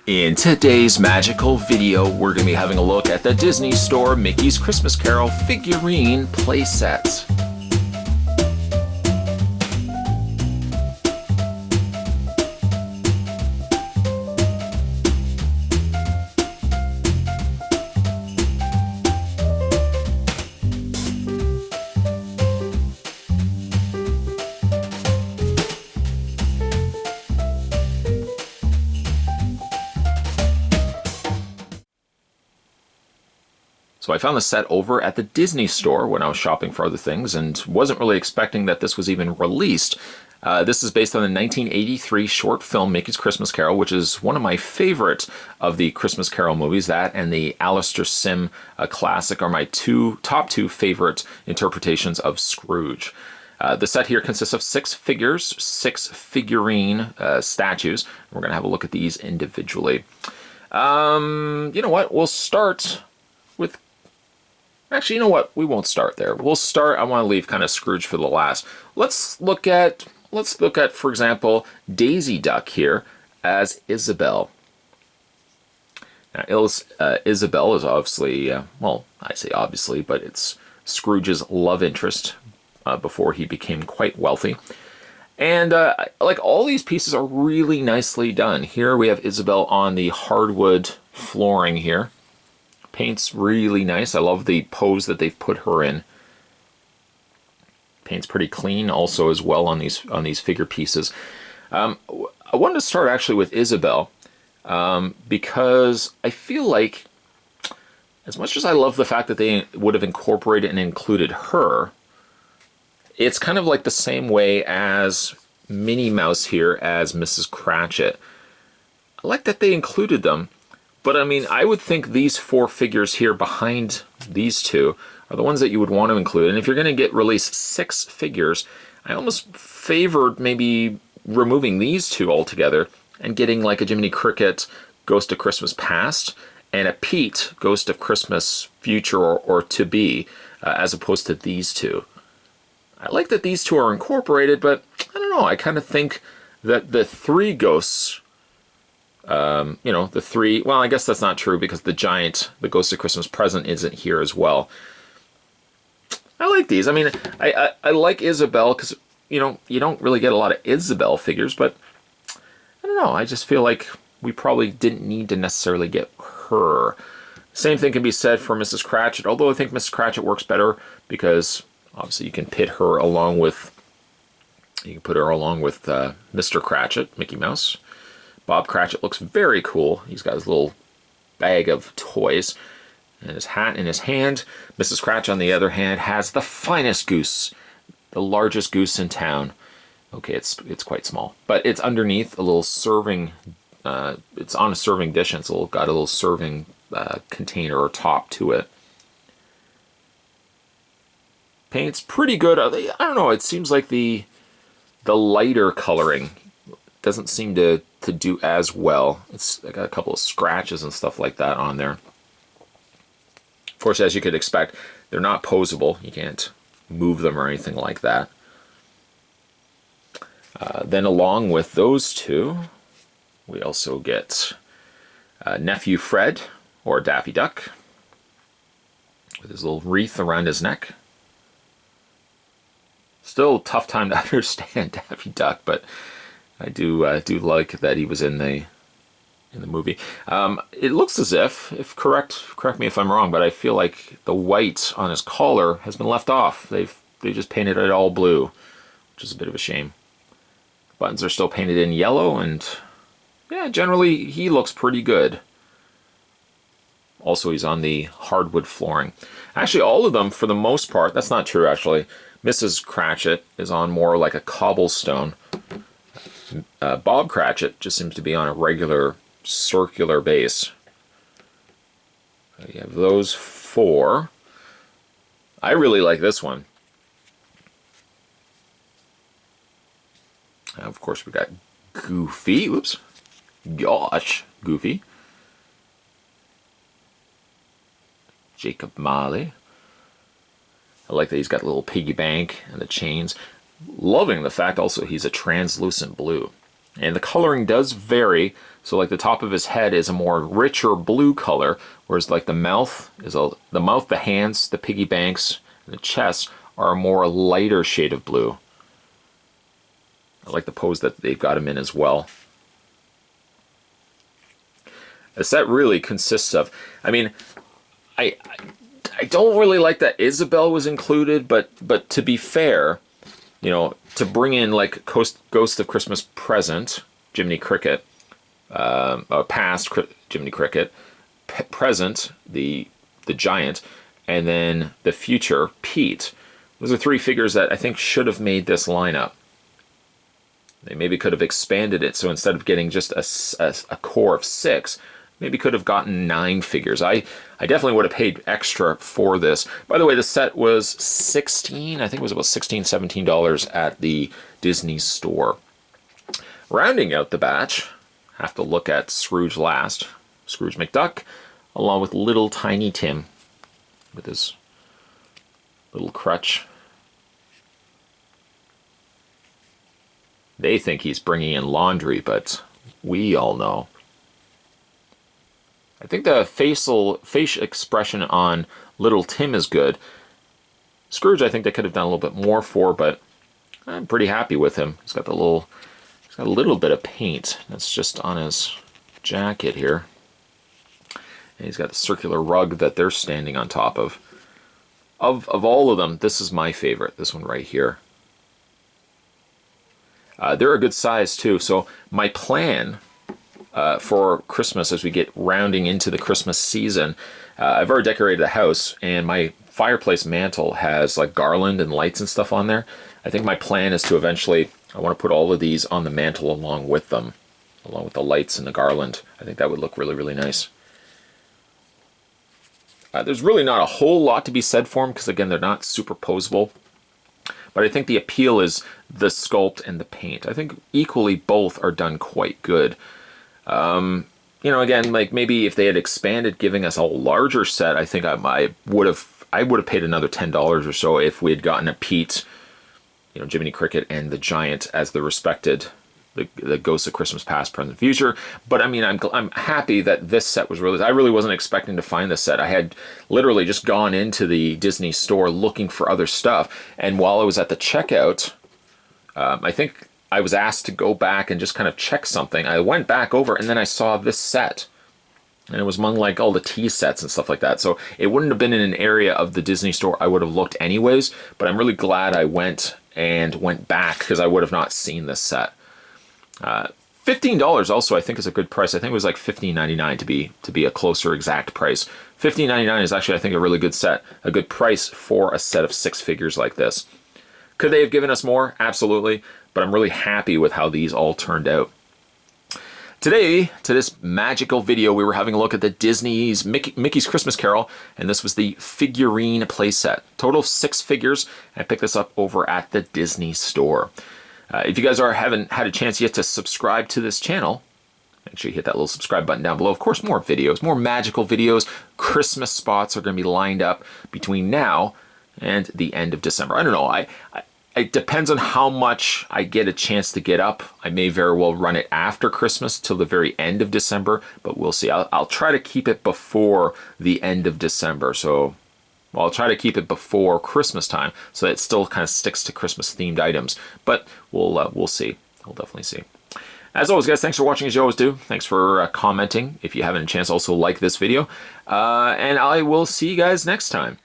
In today's magical video, we're going to be having a look at the Disney Store Mickey's Christmas Carol figurine playset. So I found the set over at the Disney Store when I was shopping for other things and wasn't really expecting that this was even released. This is based on the 1983 short film Mickey's Christmas Carol, which is one of my favorite of the Christmas Carol movies. That and the Alistair Sim classic are my top two favorite interpretations of Scrooge. The set here consists of 6 figures, 6 figurine statues. We're going to have a look at these individually. You know what? We'll start with... Actually, you know what? We won't start there. We'll start... I want to leave kind of Scrooge for the last. Let's look at, for example, Daisy Duck here as Isabel. Now, Isabel is obviously, well, I say obviously, but it's Scrooge's love interest before he became quite wealthy. And like all these pieces are really nicely done. Here we have Isabel on the hardwood flooring here. Paint's really nice. I love the pose that they've put her in. Paint's pretty clean also as well on these figure pieces. I wanted to start actually with Isabel because I feel like as much as I love the fact that they would have incorporated and included her, it's kind of like the same way as Minnie Mouse here as Mrs. Cratchit. I like that they included them. But I mean, I would think these 4 figures here behind these two are the ones that you would want to include. And if you're going to release 6 figures, I almost favored maybe removing these 2 altogether and getting like a Jiminy Cricket Ghost of Christmas Past and a Pete Ghost of Christmas Future or To Be, as opposed to these 2. I like that these 2 are incorporated, but I don't know. I kind of think that the 3 ghosts... you know, the 3, well, I guess that's not true because the Ghost of Christmas Present isn't here as well. I like these. I mean, I like Isabel because, you know, you don't really get a lot of Isabel figures, but I don't know. I just feel like we probably didn't need to necessarily get her. Same thing can be said for Mrs. Cratchit, although I think Mrs. Cratchit works better because obviously you can put her along with Mr. Cratchit, Mickey Mouse. Bob Cratchit looks very cool. He's got his little bag of toys and his hat in his hand. Mrs. Cratchit, on the other hand, has the finest goose, the largest goose in town. Okay, it's quite small, but it's underneath a little serving. It's on a serving dish, and it's got a little serving container or top to it. Paint's pretty good. I don't know. It seems like the lighter coloring doesn't seem to do as well. I got a couple of scratches and stuff like that on there. Of course, as you could expect, they're not posable. You can't move them or anything like that. Then along with those 2, we also get Nephew Fred, or Daffy Duck, with his little wreath around his neck. Still a tough time to understand Daffy Duck, but I do like that he was in the movie. It looks as if correct me if I'm wrong, but I feel like the white on his collar has been left off. They just painted it all blue, which is a bit of a shame. Buttons are still painted in yellow, and yeah, generally he looks pretty good. Also, he's on the hardwood flooring. Actually, all of them, for the most part, that's not true actually. Mrs. Cratchit is on more like a cobblestone. Bob Cratchit just seems to be on a regular circular base. So you have those 4. I really like this one. Of course, we got Goofy. Oops. Gosh, Goofy. Jacob Marley. I like that he's got a little piggy bank and the chains. Loving the fact also he's a translucent blue. And the coloring does vary. So like the top of his head is a more richer blue color, whereas like the mouth, the hands, the piggy banks, and the chest are a more lighter shade of blue. I like the pose that they've got him in as well. The set really consists of, I mean, I don't really like that Isabelle was included, but to be fair, you know, to bring in like Ghost of Christmas Present, Jiminy Cricket, past Jiminy Cricket, present the giant, and then the future Pete. Those are three figures that I think should have made this lineup. They maybe could have expanded it, so instead of getting just a core of 6, maybe could have gotten 9 figures. I definitely would have paid extra for this. By the way, the set was $16, I think it was about $16, $17 at the Disney store. Rounding out the batch, have to look at Scrooge last. Scrooge McDuck, along with little tiny Tim with his little crutch. They think he's bringing in laundry, but we all know. I think the facial expression on little Tim is good. Scrooge, I think they could have done a little bit more for, but I'm pretty happy with him. He's got a little bit of paint that's just on his jacket here. And he's got the circular rug that they're standing on top of. Of all of them, this is my favorite, this one right here. They're a good size too, so my plan for Christmas as we get rounding into the Christmas season, I've already decorated the house, and my fireplace mantle has like garland and lights and stuff on there. I think my plan is to eventually, I want to put all of these on the mantle along with them, along with the lights and the garland. I think that would look really, really nice. There's really not a whole lot to be said for them because, again, they're not superposable. But I think the appeal is the sculpt and the paint. I think equally both are done quite good. You know, again, like maybe if they had expanded, giving us a larger set, I think I would have paid another $10 or so if we had gotten a Pete, you know, Jiminy Cricket and the Giant as the respected, the Ghosts of Christmas Past, Present, Future. But I mean, I'm happy that this set was released. I really wasn't expecting to find this set. I had literally just gone into the Disney store looking for other stuff, and while I was at the checkout, I think I was asked to go back and just kind of check something. I went back over, and then I saw this set, and it was among like all the tea sets and stuff like that. So it wouldn't have been in an area of the Disney store I would have looked anyways. But I'm really glad I went back because I would have not seen this set. $15 also I think is a good price. I think it was like $15.99 to be a closer exact price. $15.99 is actually, I think, a really good set, a good price for a set of 6 figures like this. Could they have given us more? Absolutely, but I'm really happy with how these all turned out. Today, to this magical video, we were having a look at the Disney's Mickey's Christmas Carol, and this was the Figurine playset. Total of 6 figures. I picked this up over at the Disney store. If you guys haven't had a chance yet to subscribe to this channel, make sure you hit that little subscribe button down below. Of course, more videos, more magical videos. Christmas spots are going to be lined up between now and the end of December. I don't know. It depends on how much I get a chance to get up. I may very well run it after Christmas till the very end of December, but we'll see. I'll try to keep it before the end of December. So, well, I'll try to keep it before Christmas time so that it still kind of sticks to Christmas themed items. But we'll see. We'll definitely see. As always, guys, thanks for watching as you always do. Thanks for commenting. If you haven't had a chance, also like this video. And I will see you guys next time.